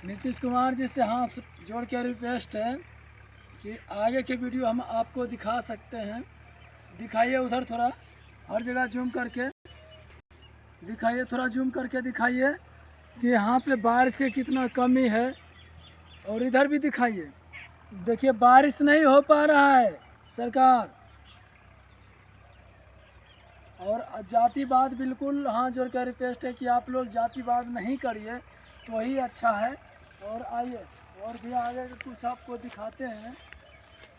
नीतीश कुमार जी से हाथ जोड़ के रिक्वेस्ट है कि आगे के वीडियो हम आपको दिखा सकते हैं। दिखाइए उधर थोड़ा, हर जगह जूम करके दिखाइए, थोड़ा जूम करके दिखाइए कि यहाँ पे बारिश की कितना कमी है। और इधर भी दिखाइए, देखिए बारिश नहीं हो पा रहा है सरकार। और जातिवाद बिल्कुल हाथ जोड़ कर रिक्वेस्ट है कि आप लोग जातिवाद नहीं करिए तो ही अच्छा है। और आइए और भी आगे कुछ आपको दिखाते हैं।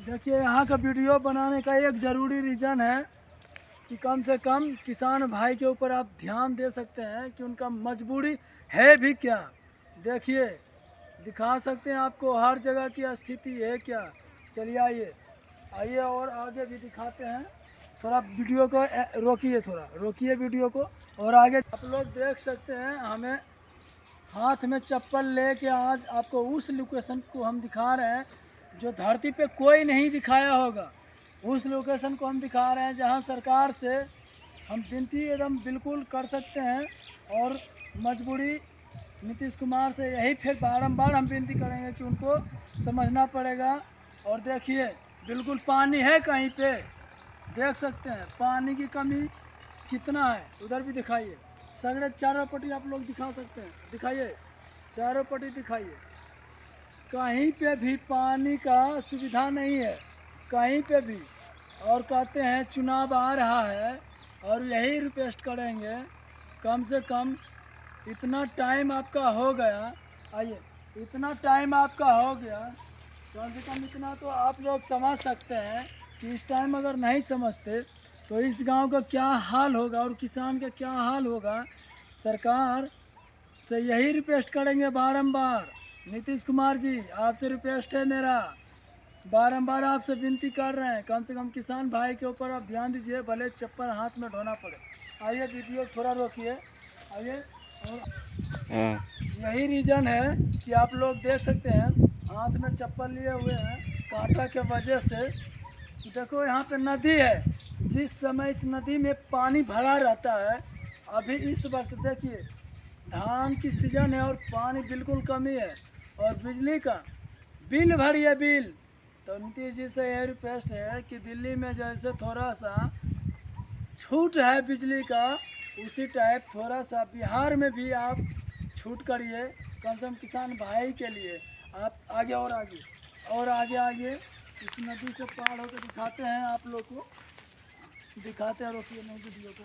देखिए यहाँ का वीडियो बनाने का एक ज़रूरी रीज़न है कि कम से कम किसान भाई के ऊपर आप ध्यान दे सकते हैं कि उनका मजबूरी है भी क्या। देखिए दिखा सकते हैं आपको हर जगह की स्थिति है क्या। चलिए आइए आइए और आगे भी दिखाते हैं। थोड़ा वीडियो को रोकिए, थोड़ा रोकिए वीडियो को और आगे आप लोग देख सकते हैं। हमें हाथ में चप्पल लेके आज आपको उस लोकेशन को हम दिखा रहे हैं जो धरती पे कोई नहीं दिखाया होगा। उस लोकेशन को हम दिखा रहे हैं जहां सरकार से हम विनती एकदम बिल्कुल कर सकते हैं। और मजबूरी नीतीश कुमार से यही फिर बारंबार हम विनती करेंगे कि उनको समझना पड़ेगा। और देखिए बिल्कुल पानी है, कहीं पे देख सकते हैं पानी की कमी कितना है। उधर भी दिखाइए, सगड़े चारों पट्टी आप लोग दिखा सकते हैं। दिखाइए, चारों पट्टी दिखाइए, कहीं पे भी पानी का सुविधा नहीं है, कहीं पे भी। और कहते हैं चुनाव आ रहा है और यही रिक्वेस्ट करेंगे कम से कम इतना टाइम आपका हो गया। आइए, इतना टाइम आपका हो गया, कम से कम इतना तो आप लोग समझ सकते हैं कि इस टाइम अगर नहीं समझते तो इस गांव का क्या हाल होगा और किसान का क्या हाल होगा। सरकार से यही रिक्वेस्ट करेंगे बारंबार। नीतीश कुमार जी आपसे रिक्वेस्ट है मेरा, बारंबार आपसे विनती कर रहे हैं कम से कम किसान भाई के ऊपर आप ध्यान दीजिए, भले चप्पल हाथ में ढोना पड़े। आइए वीडियो थोड़ा रोकिए, आइए। और यही रीज़न है कि आप लोग देख सकते हैं हाथ में चप्पल लिए हुए हैं कांटा के वजह से। देखो यहाँ पे नदी है, जिस समय इस नदी में पानी भरा रहता है, अभी इस वक्त देखिए धान की सीजन है और पानी बिल्कुल कमी है। और बिजली का बिल भरिए बिल। तो नीतीश जी से यह रिक्वेस्ट है कि दिल्ली में जैसे थोड़ा सा छूट है बिजली का, उसी टाइप थोड़ा सा बिहार में भी आप छूट करिए कम से कम किसान भाई के लिए। आप आगे और आगे और आगे आगे इस नदी से पार होकर दिखाते हैं आप लोग को, दिखाते हैं। रोकिए नहीं वीडियो को,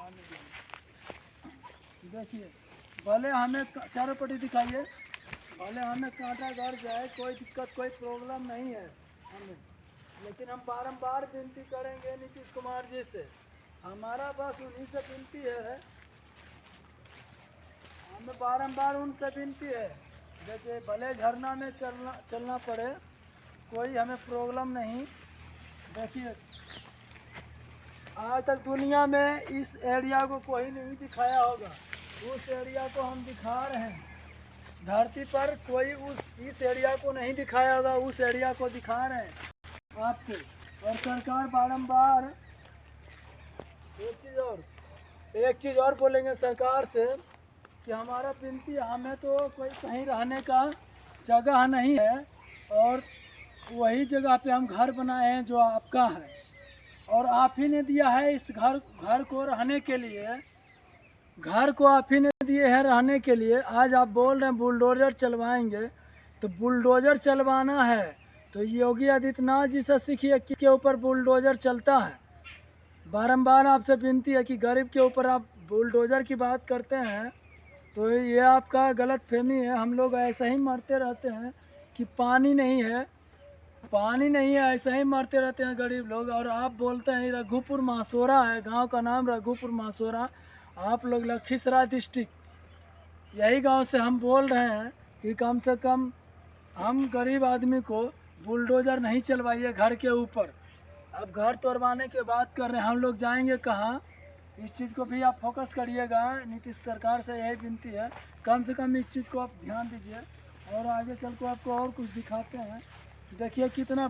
आने दीजिए। देखिए भले हमें चारों पट्टी दिखाइए, भले हमें कांटा गड़ जाए, कोई दिक्कत कोई प्रॉब्लम नहीं है हमें, लेकिन हम बारंबार विनती करेंगे नीतीश कुमार जी से। हमारा बस उन्हीं से विनती है, हमें बारंबार उनसे विनती है। देखिए भले झरना में चलना पड़े, कोई हमें प्रॉब्लम नहीं। देखिए आज तक दुनिया में इस एरिया को कोई नहीं दिखाया होगा, उस एरिया को हम दिखा रहे हैं। धरती पर कोई इस एरिया को नहीं दिखाया होगा, उस एरिया को दिखा रहे हैं आपको। और सरकार बारंबार एक चीज़ और बोलेंगे सरकार से कि हमारा विनती, हमें तो कोई कहीं रहने का जगह नहीं है और वही जगह पे हम घर बनाए हैं जो आपका है। और आप ही ने दिया है इस घर को रहने के लिए, घर को आप ही ने दिए हैं रहने के लिए। आज आप बोल रहे हैं बुलडोज़र चलवाएंगे, तो बुलडोज़र चलवाना है तो योगी आदित्यनाथ जी से सीखिए किसके ऊपर बुलडोज़र चलता है। बारंबार आपसे विनती है कि गरीब के ऊपर आप बुलडोज़र की बात करते हैं, तो ये आपका गलत फहमी है। हम लोग ऐसे ही मरते रहते हैं कि पानी नहीं है, पानी नहीं है, ऐसे ही मरते रहते हैं गरीब लोग। और आप बोलते हैं रघुपुर मासोरा है, गांव का नाम रघुपुर मासोरा, आप लोग लखीसराय डिस्ट्रिक्ट, यही गांव से हम बोल रहे हैं कि कम से कम हम गरीब आदमी को बुलडोज़र नहीं चलवाइए घर के ऊपर। अब घर तोड़वाने की बात कर रहे हैं, हम लोग जाएंगे कहाँ, इस चीज़ को भी आप फोकस करिएगा। नीतीश सरकार से यही विनती है, कम से कम इस चीज़ को आप ध्यान दीजिए। और आगे चल कर आपको और कुछ दिखाते हैं। देखिए कितना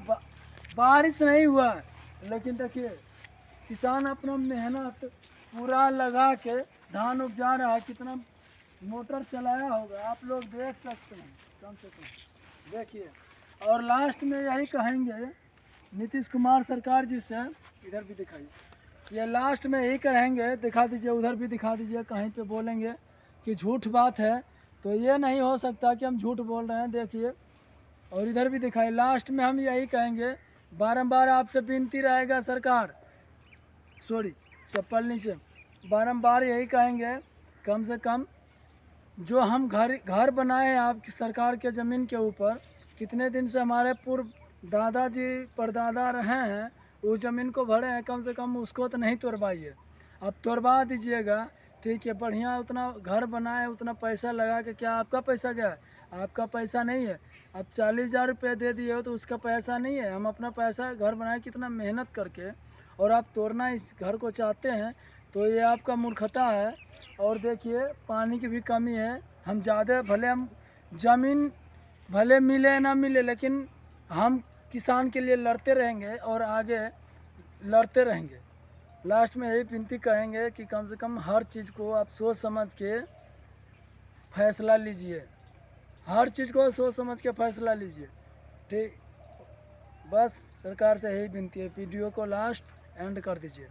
बारिश नहीं हुआ है, लेकिन देखिए किसान अपना मेहनत पूरा लगा के धान उपजा रहा है, कितना मोटर चलाया होगा, आप लोग देख सकते हैं कम से कम देखिए। और लास्ट में यही कहेंगे नीतीश कुमार सरकार जी से, इधर भी दिखाइए, ये लास्ट में यही कहेंगे, दिखा दीजिए उधर भी दिखा दीजिए, कहीं पे बोलेंगे कि झूठ बात है तो ये नहीं हो सकता कि हम झूठ बोल रहे हैं, देखिए। और इधर भी दिखाइए, लास्ट में हम यही कहेंगे, बारंबार आपसे विनती रहेगा सरकार, सॉरी चप्पल नीचे, बारंबार यही कहेंगे कम से कम जो हम घर बनाए हैं आपकी सरकार के ज़मीन के ऊपर, कितने दिन से हमारे पूर्व दादाजी परदादा रहे हैं, उस ज़मीन को भरे हैं, कम से कम उसको तो नहीं तोड़वाइए। अब तोड़वा दीजिएगा, ठीक है, बढ़िया उतना घर बनाए, उतना पैसा लगा के, क्या आपका पैसा गया है? आपका पैसा नहीं है। अब 40,000 रुपये दे दिए हो तो उसका पैसा नहीं है, हम अपना पैसा घर बनाए कितना मेहनत करके, और आप तोड़ना इस घर को चाहते हैं, तो ये आपका मूर्खता है। और देखिए पानी की भी कमी है, हम ज़्यादा भले हम ज़मीन भले मिले ना मिले, लेकिन हम किसान के लिए लड़ते रहेंगे और आगे लड़ते रहेंगे। लास्ट में यही विनती कहेंगे कि कम से कम हर चीज़ को आप सोच समझ के फैसला लीजिए, हर चीज़ को सोच समझ के फैसला लीजिए, ठीक। बस सरकार से यही विनती है, वीडियो को लास्ट एंड कर दीजिए।